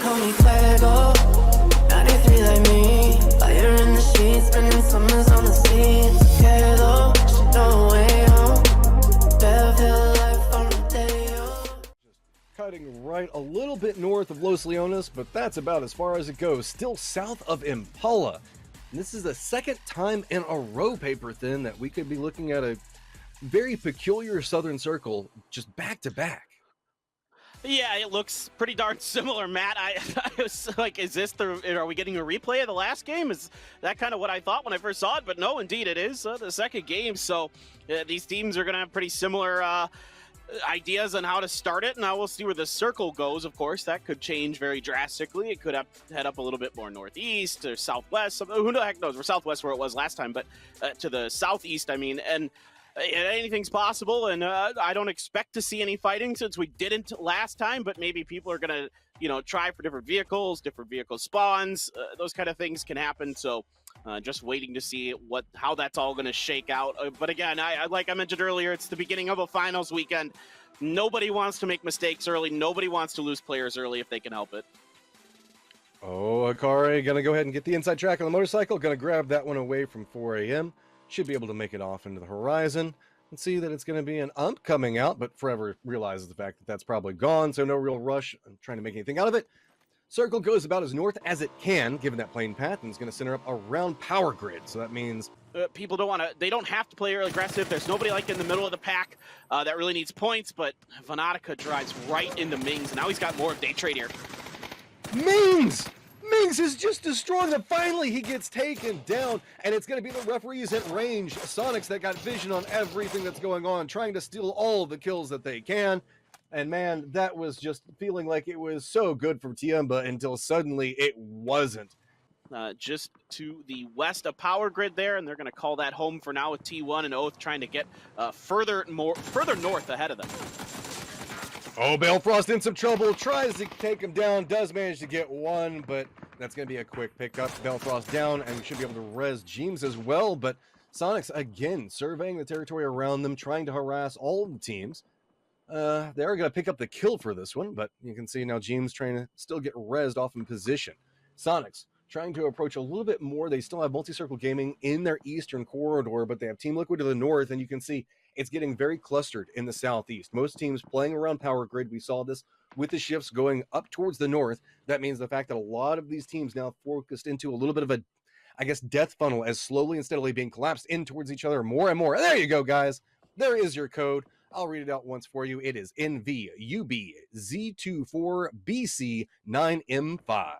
call me fuego. 93 like me. Fire in the sheets, spending summers on the sea. It's okay though, she know way home. Bearfield life on the day. Cutting right a little bit north of Los Leones, but that's about as far as it goes. Still south of Impala. And this is the second time in a row, Paper Thin, that we could be looking at a very peculiar southern circle just back to back. Yeah, it looks pretty darn similar, Matt. I was like, are we getting a replay of the last game? Is that kind of what I thought when I first saw it? But no, indeed it is the second game. So these teams are going to have pretty similar ideas on how to start it. Now we'll see where the circle goes. Of course, that could change very drastically. It could head up a little bit more northeast or southwest. Who the heck knows? We're southwest where it was last time, but to the southeast, I mean, and anything's possible, and I don't expect to see any fighting since we didn't last time, but maybe people are going to, try for different vehicles spawns, those kind of things can happen, so just waiting to see how that's all going to shake out. But again, like I mentioned earlier, it's the beginning of a finals weekend. Nobody wants to make mistakes early. Nobody wants to lose players early if they can help it. Oh, Akari going to go ahead and get the inside track on the motorcycle, going to grab that one away from 4 a.m. Should be able to make it off into the horizon and see that it's going to be an ump coming out, but Forever realizes the fact that that's probably gone, so no real rush. I'm trying to make anything out of it. Circle goes about as north as it can, given that plane path, and is going to center up around Power Grid. So that means people they don't have to play early aggressive. There's nobody like in the middle of the pack that really needs points, but Vanatica drives right into Mings, and now he's got more of Day Trade here. Mings is just destroying them. Finally, he gets taken down, and it's going to be the referees at range. SONIQS that got vision on everything that's going on, trying to steal all the kills that they can. And man, that was just feeling like it was so good for Tiemba until suddenly it wasn't. Just to the west of Power Grid there, and they're going to call that home for now with T1 and Oath trying to get further north ahead of them. Oh, Balefrost in some trouble, tries to take him down, does manage to get one, but that's going to be a quick pickup. Balefrost down, and should be able to res Jeems as well, but SONIQS, again, surveying the territory around them, trying to harass all of the teams. They are going to pick up the kill for this one, but you can see now Jeems trying to still get rezzed off in position. SONIQS trying to approach a little bit more. They still have Multi-Circle Gaming in their eastern corridor, but they have Team Liquid to the north, and you can see it's getting very clustered in the southeast. Most teams playing around Power Grid. We saw this with the shifts going up towards the north. That means the fact that a lot of these teams now focused into a little bit of a, I guess, death funnel as slowly and steadily being collapsed in towards each other more and more. And there you go, guys. There is your code. I'll read it out once for you. It is NVUBZ24BC9M5.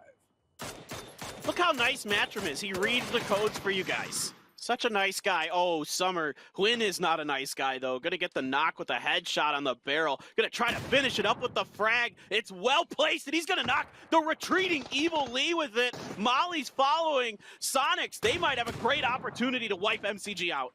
Look how nice Matrim is. He reads the codes for you guys. Such a nice guy. Oh, Summer. Hwinn is not a nice guy, though. Gonna get the knock with a headshot on the barrel. Gonna try to finish it up with the frag. It's well placed, and he's gonna knock the retreating Evil Lee with it. Molly's following. SONIQS, they might have a great opportunity to wipe MCG out.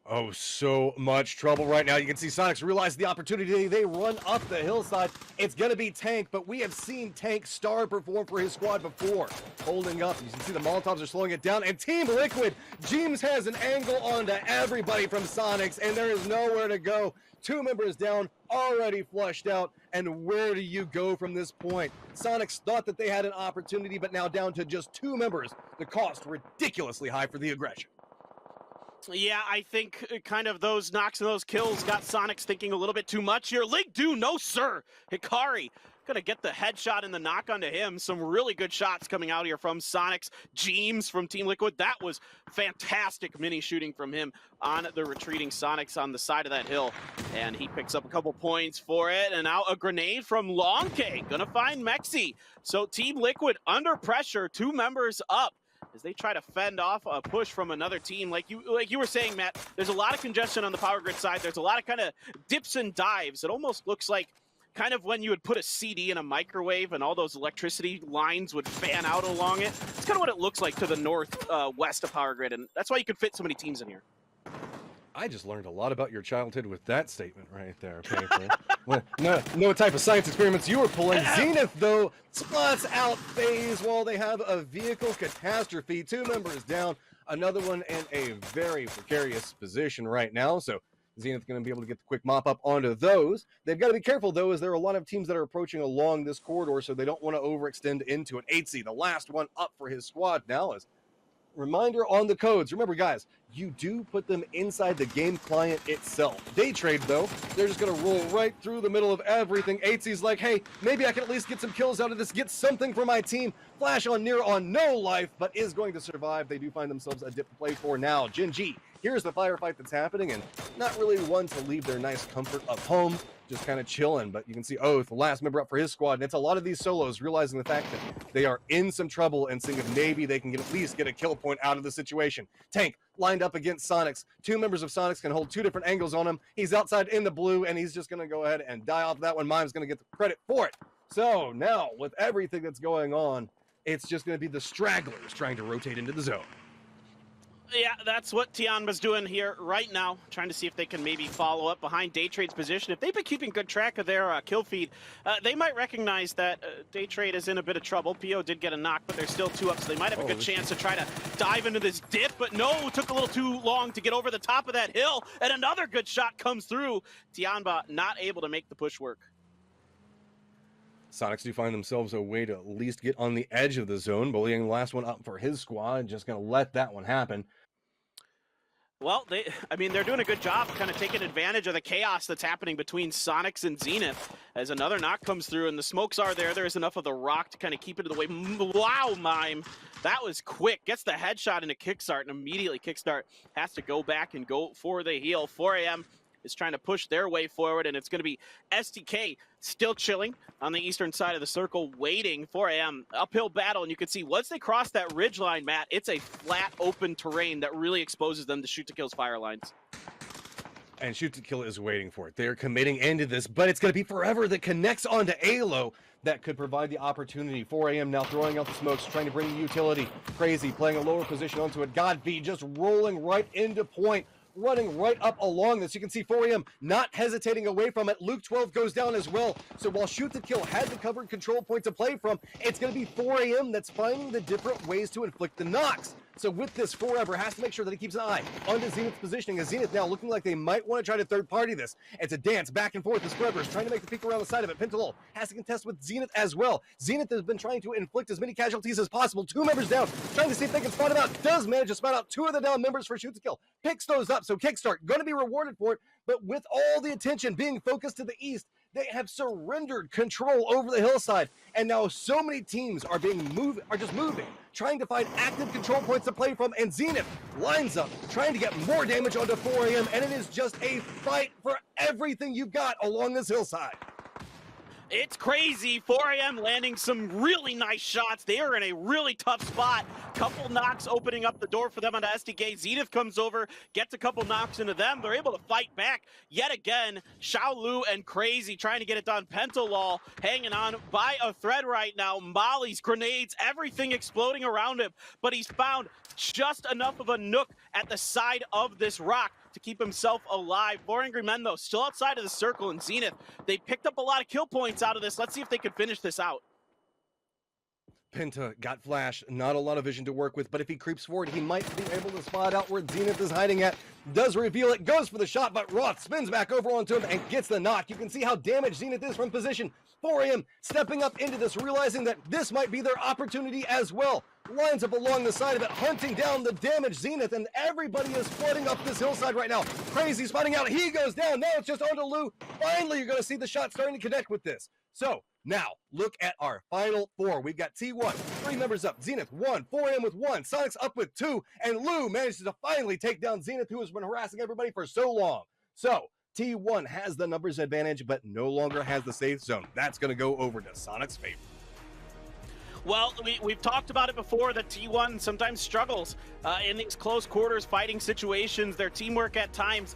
Oh, so much trouble right now. You can see SONIQS realize the opportunity. They run up the hillside. It's going to be Tank, but we have seen Tank Star perform for his squad before. Holding up. You can see the Molotovs are slowing it down. And Team Liquid, Jeems has an angle onto everybody from SONIQS, and there is nowhere to go. 2 members down, already flushed out. And where do you go from this point? SONIQS thought that they had an opportunity, but now down to just 2 members. The cost ridiculously high for the aggression. Yeah, I think kind of those knocks and those kills got SONIQS thinking a little bit too much here. Link do, no sir. Hikari gonna get the headshot and the knock onto him. Some really good shots coming out here from SONIQS. Jeems from Team Liquid, that was fantastic mini shooting from him on the retreating SONIQS on the side of that hill. And he picks up a couple points for it. And now a grenade from Long K, gonna find Mexi. So Team Liquid under pressure, 2 members up, as they try to fend off a push from another team. Like you were saying, Matt, there's a lot of congestion on the Power Grid side. There's a lot of kind of dips and dives. It almost looks like kind of when you would put a CD in a microwave and all those electricity lines would fan out along it. It's kind of what it looks like to the north west of Power Grid, and that's why you could fit so many teams in here. I just learned a lot about your childhood with that statement right there, Paper. No type of science experiments you were pulling. Zenith, though, spots out FaZe while they have a vehicle catastrophe. 2 members down, another one in a very precarious position right now. So Zenith going to be able to get the quick mop up onto those. They've got to be careful, though, as there are a lot of teams that are approaching along this corridor, so they don't want to overextend into it. 8C, the last one up for his squad now, is reminder on the codes. Remember, guys, you do put them inside the game client itself. Day trade, though, they're just going to roll right through the middle of everything. 8C's like, hey, maybe I can at least get some kills out of this, get something for my team. Flash on Near on no life, but is going to survive. They do find themselves a dip to play for now. Jin G, here's the firefight that's happening, and not really one to leave their nice comfort of home, just kind of chilling. But you can see Oath, the last member up for his squad, and it's a lot of these solos realizing the fact that they are in some trouble and seeing if maybe they can at least get a kill point out of the situation. Tank lined up against SONIQS. 2 members of SONIQS can hold 2 different angles on him. He's outside in the blue, and he's just going to go ahead and die off that one. Mime's going to get the credit for it. So now, with everything that's going on, it's just going to be the stragglers trying to rotate into the zone. Yeah, that's what Tianma's doing here right now, trying to see if they can maybe follow up behind Daytrade's position. If they've been keeping good track of their kill feed, they might recognize that Daytrade is in a bit of trouble. PO did get a knock, but they're still 2 up, so they might have a good chance to try to dive into this dip, but no, took a little too long to get over the top of that hill, and another good shot comes through. Tianma not able to make the push work. SONIQS do find themselves a way to at least get on the edge of the zone. Bullying the last one up for his squad, just going to let that one happen. Well, they're doing a good job kind of taking advantage of the chaos that's happening between SONIQS and Zenith. As another knock comes through and the smokes are there, there's enough of the rock to kind of keep it in the way. Wow, Mime. That was quick. Gets the headshot into Kickstart, and immediately Kickstart has to go back and go for the heal. 4 AM is trying to push their way forward, and it's going to be STK still chilling on the eastern side of the circle, waiting. 4 AM uphill battle, and you can see once they cross that ridge line, Matt, it's a flat open terrain that really exposes them to shoot to kill's fire lines. And shoot to kill is waiting for it. They're committing into this, but it's going to be Forever that connects onto Alo that could provide the opportunity. 4 AM now throwing out the smokes, trying to bring the utility. Crazy playing a lower position onto it. Godfeed just rolling right into point, running right up along this. You can see 4 AM not hesitating away from it. Luke 12 goes down as well. So while Shoot to Kill had the covered control point to play from, it's going to be 4 AM that's finding the different ways to inflict the knocks. So with this, Forever has to make sure that he keeps an eye onto Zenith's positioning, as Zenith now looking like they might want to try to third-party this. It's a dance back and forth as Forever is trying to make the peek around the side of it. Pentalol has to contest with Zenith as well. Zenith has been trying to inflict as many casualties as possible. 2 members down, trying to see if they can spot him out. Does manage to spot out 2 of the down members for Shoot to Kill. Picks those up, so Kickstart going to be rewarded for it. But with all the attention being focused to the east, they have surrendered control over the hillside, and now so many teams are just moving, trying to find active control points to play from, and Zenith lines up, trying to get more damage onto 4 AM, and it is just a fight for everything you've got along this hillside. It's crazy. 4 AM landing some really nice shots. They are in a really tough spot. Couple knocks opening up the door for them onto SDK. Zenith comes over, gets a couple knocks into them. They're able to fight back yet again. Xiaolu and Crazy trying to get it done. Pentalol hanging on by a thread right now. Mollies, grenades, everything exploding around him. But he's found just enough of a nook at the side of this rock to keep himself alive. 4 Angry Men, though, still outside of the circle, and Zenith, they picked up a lot of kill points out of this. Let's see if they can finish this out. Penta got Flash, not a lot of vision to work with, but if he creeps forward, he might be able to spot out where Zenith is hiding at. Does reveal it, goes for the shot, but Roth spins back over onto him and gets the knock. You can see how damaged Zenith is from position. 4 AM stepping up into this, realizing that this might be their opportunity as well. Lines up along the side of it, hunting down the damaged Zenith, and everybody is flooding up this hillside right now. Crazy spotting out, he goes down, now it's just onto Lou. Finally, you're gonna see the shot starting to connect with this. So, now, look at our final 4. We've got T1, 3 members up, Zenith 1, 4 AM with 1, SONIQS up with 2, and Lou manages to finally take down Zenith, who has been harassing everybody for so long. So, T1 has the numbers advantage, but no longer has the safe zone. That's gonna go over to SONIQS' favor. Well, we've talked about it before that T1 sometimes struggles in these close quarters fighting situations. Their teamwork at times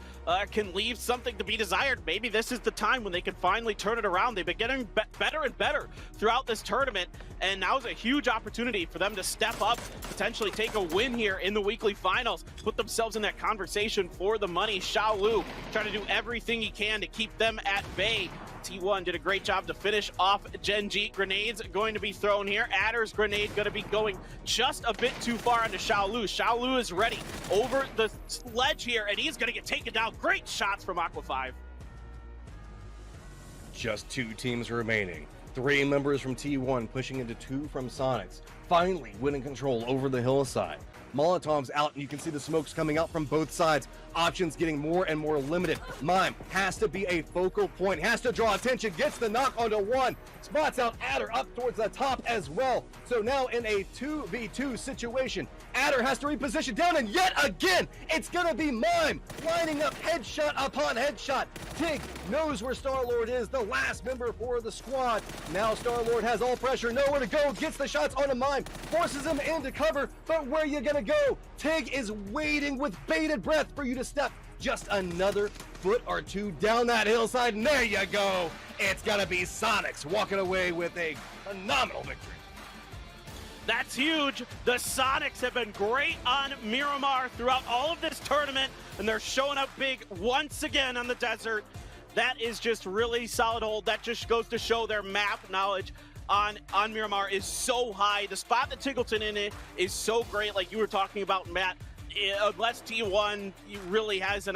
can leave something to be desired. Maybe this is the time when they can finally turn it around. They've been getting better and better throughout this tournament, and now is a huge opportunity for them to step up, potentially take a win here in the weekly finals, put themselves in that conversation for the money. Xiaolu trying to do everything he can to keep them at bay. T1 did a great job to finish off Gen G. Grenades going to be thrown here. Adder's grenade going to be going just a bit too far onto Xiaolu. Xiaolu is ready over the ledge here, and he's going to get taken down. Great shots from Aqua 5. Just 2 teams remaining. 3 members from T1 pushing into 2 from SONIQS. Finally winning control over the hillside. Molotov's out, and you can see the smokes coming out from both sides. Options getting more and more limited. M1ME has to be a focal point, has to draw attention, gets the knock onto 1. Spots out Adder up towards the top as well. So now in a 2v2 situation, Adder has to reposition down, and yet again, it's gonna be M1ME lining up headshot upon headshot. Tig knows where Star-Lord is, the last member for the squad. Now Star-Lord has all pressure, nowhere to go, gets the shots onto M1ME, forces him into cover, but where you gonna go? Tig is waiting with bated breath for you to step just another foot or 2 down that hillside, and there you go. It's gonna be SONIQS walking away with a phenomenal victory. That's huge. The SONIQS have been great on Miramar throughout all of this tournament, and they're showing up big once again on the desert. That is just really solid hold. That just goes to show their map knowledge on Miramar is so high. The spot that Tiggleton in it is so great, like you were talking about, Matt. Unless T1 really has an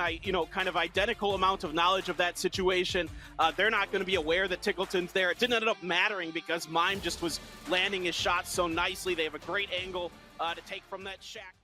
kind of identical amount of knowledge of that situation, they're not going to be aware that Tiggleton's there. It didn't end up mattering because M1ME just was landing his shots so nicely. They have a great angle to take from that shack.